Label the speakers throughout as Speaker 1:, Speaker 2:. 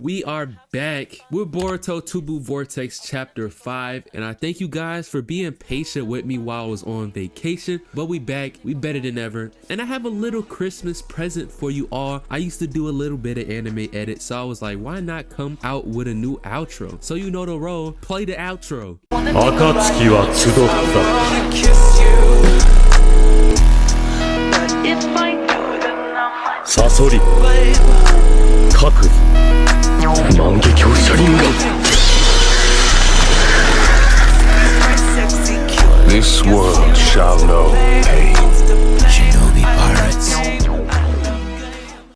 Speaker 1: We are back with Boruto 2 Blue Vortex chapter 5, and I thank you guys for being patient with me while I was on vacation. But we back, we better than ever, and I have a little Christmas present for you all. I used to do a little bit of anime edit, so I was like, why not come out with a new outro? So you know the role, play the outro.
Speaker 2: 暁は集ったサソリ各万華鏡車輪眼 This world shall know pain. Shinobi pirates.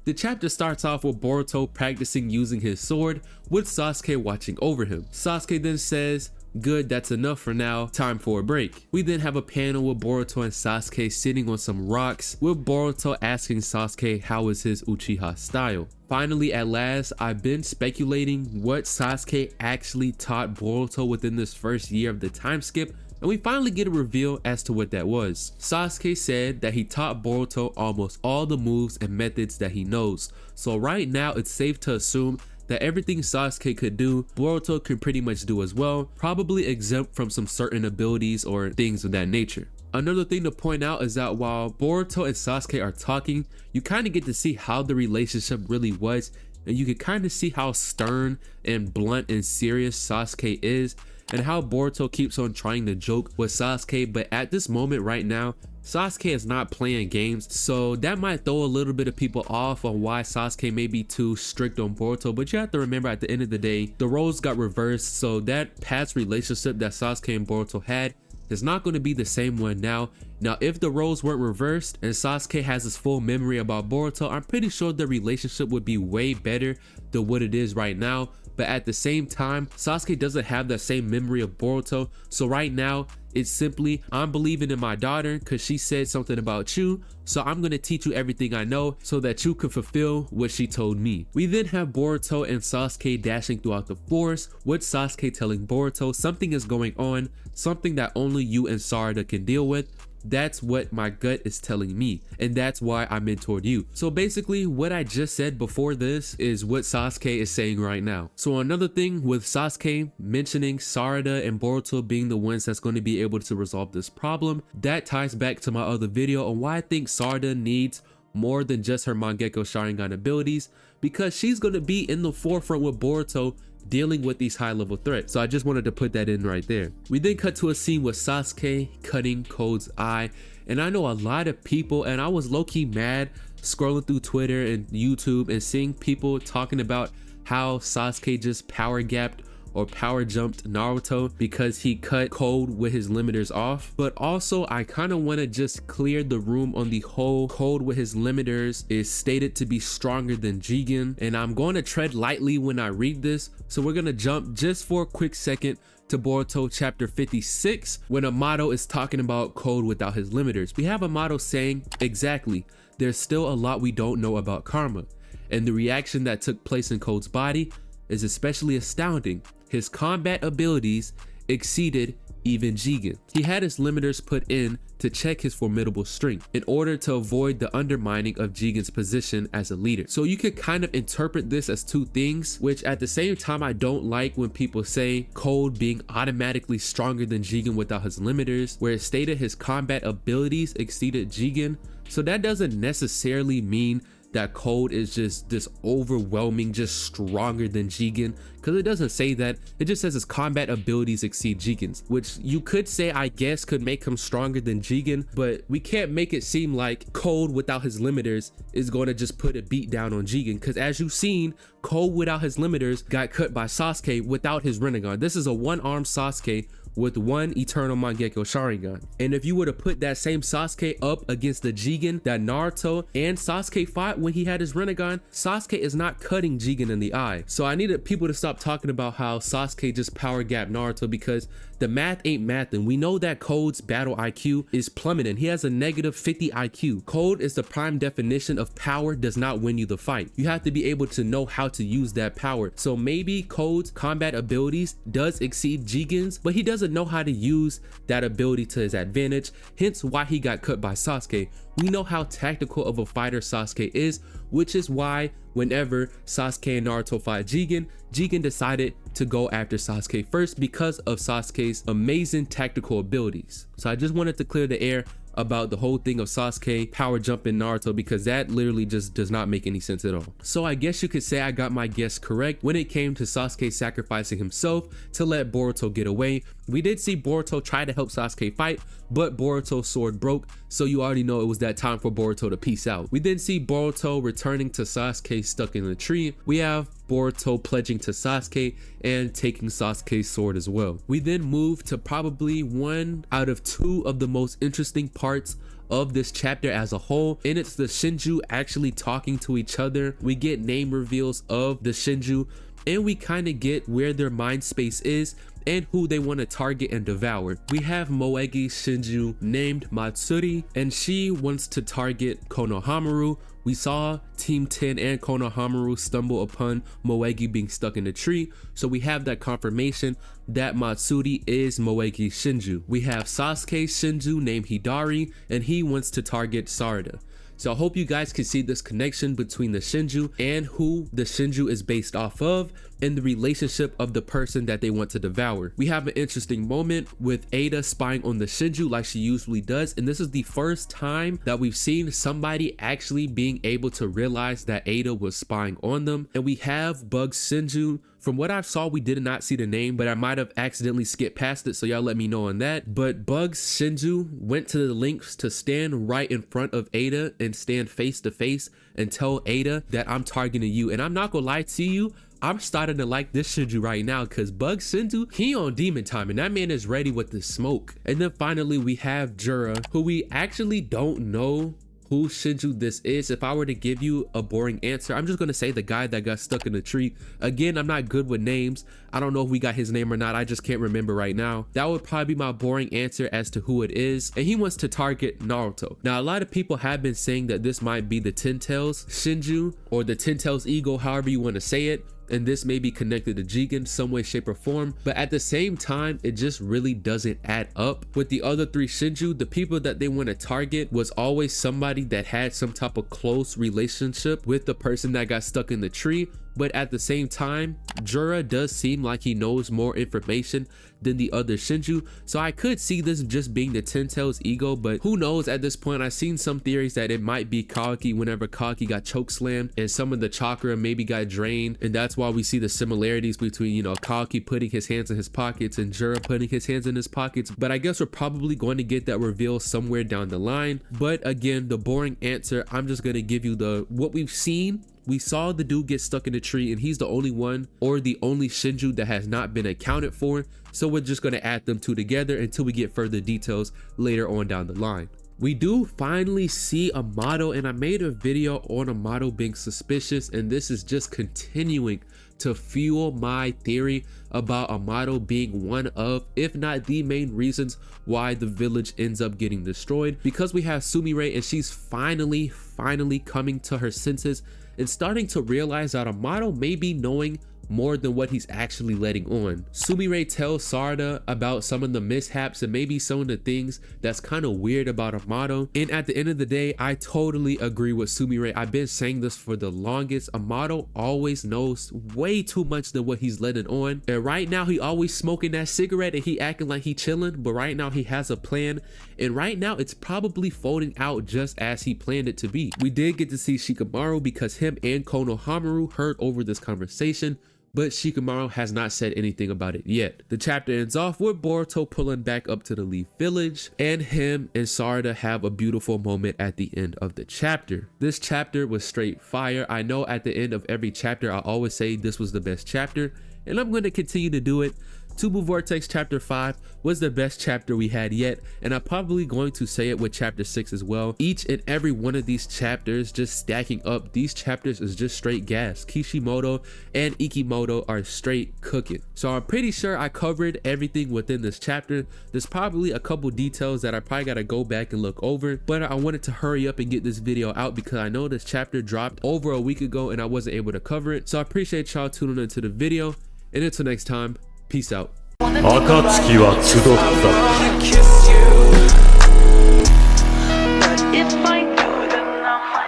Speaker 1: The chapter starts off with Boruto practicing using his sword, with Sasuke watching over him. Sasuke then says, "Good, that's enough for now, time for a break." We then have a panel with Boruto and Sasuke sitting on some rocks, with Boruto asking Sasuke how is his Uchiha style. Finally, at last, I've been speculating what Sasuke actually taught Boruto within this first year of the time skip, and we finally get a reveal as to what that was. Sasuke said that he taught Boruto almost all the moves and methods that he knows, so right now it's safe to assume that everything Sasuke could do, Boruto could pretty much do as well, probably exempt from some certain abilities or things of that nature. Another thing to point out is that while Boruto and Sasuke are talking, you kind of get to see how the relationship really was, and you can kind of see how stern and blunt and serious Sasuke is, and how Boruto keeps on trying to joke with Sasuke, but at this moment right now, Sasuke is not playing games, so that might throw a little bit of people off on why Sasuke may be too strict on Boruto, but you have to remember at the end of the day, the roles got reversed, so that past relationship that Sasuke and Boruto had is not going to be the same one now. Now, if the roles weren't reversed and Sasuke has his full memory about Boruto, I'm pretty sure the relationship would be way better than what it is right now. But at the same time, Sasuke doesn't have that same memory of Boruto. So right now, it's simply, I'm believing in my daughter because she said something about you. So I'm going to teach you everything I know so that you can fulfill what she told me. We then have Boruto and Sasuke dashing throughout the forest, with Sasuke telling Boruto something is going on, something that only you and Sarada can deal with. That's what my gut is telling me, and that's why I mentored you. So basically, what I just said before this is what Sasuke is saying right now. So another thing with Sasuke mentioning Sarada and Boruto being the ones that's going to be able to resolve this problem, that ties back to my other video on why I think Sarada needs more than just her Mangekyo Sharingan abilities, because she's going to be in the forefront with Boruto dealing with these high level threats. So I just wanted to put that in right there. We then cut to a scene with Sasuke cutting Code's eye, and I know a lot of people, and I was low-key mad scrolling through Twitter and YouTube and seeing people talking about how Sasuke just power gapped or power jumped Naruto because he cut Code with his limiters off. But also, I kind of want to just clear the room on the whole Code with his limiters is stated to be stronger than Jigen, and I'm going to tread lightly when I read this, so we're going to jump just for a quick second to Boruto chapter 56, when Amato is talking about Code without his limiters. We have Amato saying, exactly, there's still a lot we don't know about karma, and the reaction that took place in Code's body is especially astounding. His combat abilities exceeded even Jigen. He had his limiters put in to check his formidable strength in order to avoid the undermining of Jigen's position as a leader. So you could kind of interpret this as two things, which at the same time I don't like when people say Code being automatically stronger than Jigen without his limiters, where it stated his combat abilities exceeded Jigen. So that doesn't necessarily mean that Code is just this overwhelming, just stronger than Jigen, because it doesn't say that. It just says his combat abilities exceed Jigen's, which you could say, I guess, could make him stronger than Jigen, but we can't make it seem like Code without his limiters is going to just put a beat down on Jigen, because as you've seen, Code without his limiters got cut by Sasuke without his Rinnegan. This is a one-armed Sasuke with one eternal Mangekyo Sharingan. And if you were to put that same Sasuke up against the Jigen that Naruto and Sasuke fought when he had his Rinnegan, Sasuke is not cutting Jigen in the eye. So I needed people to stop talking about how Sasuke just power gapped Naruto, because the math ain't mathing. We know that Code's battle IQ is plummeting. He has a negative 50 IQ. Code is the prime definition of power does not win you the fight. You have to be able to know how to use that power. So maybe Code's combat abilities does exceed Jigen's, but he doesn't doesn't know how to use that ability to his advantage, hence why he got cut by Sasuke. We know how tactical of a fighter Sasuke is, which is why whenever Sasuke and Naruto fought Jigen decided to go after Sasuke first because of Sasuke's amazing tactical abilities. So I just wanted to clear the air about the whole thing of Sasuke power jumping Naruto, because that literally just does not make any sense at all. So I guess you could say I got my guess correct when it came to Sasuke sacrificing himself to let Boruto get away. We did see Boruto try to help Sasuke fight, but Boruto's sword broke, so you already know it was that time for Boruto to peace out. We then see Boruto returning to Sasuke stuck in the tree. We have Boruto pledging to Sasuke and taking Sasuke's sword as well. We then move to probably one out of two of the most interesting parts of this chapter as a whole, and it's the Shinju actually talking to each other. We get name reveals of the Shinju, and we kind of get where their mind space is and who they want to target and devour. We have Moegi's Shinju named Matsuri, and she wants to target Konohamaru. We saw Team 10 and Konohamaru stumble upon Moegi being stuck in a tree, so we have that confirmation that Matsuri is Moegi's Shinju. We have Sasuke's Shinju named Hidari, and he wants to target Sarada. So I hope you guys can see this connection between the Shinju and who the Shinju is based off of, and the relationship of the person that they want to devour. We have an interesting moment with Ada spying on the Shinju like she usually does, and this is the first time that we've seen somebody actually being able to realize that Ada was spying on them. And we have Bug's Shinju. From what I saw, we did not see the name, but I might have accidentally skipped past it, so y'all let me know on that. But Bug's Shinju went to the lengths to stand right in front of Ada and stand face to face and tell Ada that I'm targeting you. And I'm not gonna lie to you, I'm starting to like this Shinju right now, because Bug Shinju, he on demon time, and that man is ready with the smoke. And then finally we have Jura, who we actually don't know who Shinju this is. If I were to give you a boring answer, I'm just gonna say the guy that got stuck in the tree. Again, I'm not good with names. I don't know if we got his name or not. I just can't remember right now. That would probably be my boring answer as to who it is. And he wants to target Naruto. Now, a lot of people have been saying that this might be the Ten Tails Shinju, or the Ten Tails Eagle, however you want to say it. And this may be connected to Jigen some way, shape, or form, but at the same time, it just really doesn't add up. With the other three Shinju, the people that they want to target was always somebody that had some type of close relationship with the person that got stuck in the tree. But at the same time, Jura does seem like he knows more information than the other Shinju, so I could see this just being the Ten Tails Ego, but who knows at this point. I've seen some theories that it might be Kaki whenever Kaki got chokeslammed and some of the chakra maybe got drained, and that's why we see the similarities between, you know, Kaki putting his hands in his pockets and Jura putting his hands in his pockets. But I guess we're probably going to get that reveal somewhere down the line. But again, the boring answer, I'm just going to give you what we've seen. We saw the dude get stuck in a tree, and he's the only one, or the only Shinju that has not been accounted for. So we're just going to add them two together until we get further details later on down the line. We do finally see Amato, and I made a video on Amato being suspicious, and this is just continuing to fuel my theory about Amato being one of, if not the main reasons why the village ends up getting destroyed, because we have Sumire, and she's finally coming to her senses and starting to realize that Amato may be knowing more than what he's actually letting on. Sumire tells Sarada about some of the mishaps and maybe some of the things that's kind of weird about Amato. And at the end of the day, I totally agree with Sumire. I've been saying this for the longest. Amato always knows way too much than what he's letting on. And right now he always smoking that cigarette and he acting like he chilling, but right now he has a plan. And right now it's probably folding out just as he planned it to be. We did get to see Shikamaru because him and Konohamaru heard over this conversation, but Shikamaru has not said anything about it yet. The chapter ends off with Boruto pulling back up to the Leaf Village, and him and Sarada have a beautiful moment at the end of the chapter. This chapter was straight fire. I know at the end of every chapter, I always say this was the best chapter, and I'm going to continue to do it. Blue Vortex chapter 5 was the best chapter we had yet, and I'm probably going to say it with chapter 6 as well. Each and every one of these chapters just stacking up. These chapters is just straight gas. Kishimoto and Ikimoto are straight cooking. So I'm pretty sure I covered everything within this chapter. There's probably a couple details that I probably gotta go back and look over, but I wanted to hurry up and get this video out because I know this chapter dropped over a week ago and I wasn't able to cover it. So I appreciate y'all tuning into the video, and until next time, peace out.
Speaker 2: 暁は集った。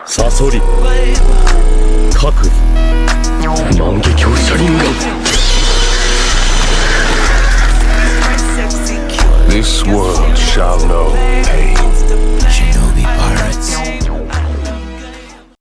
Speaker 2: サソリ覚悟万華鏡車輪眼
Speaker 3: This world shall know pain.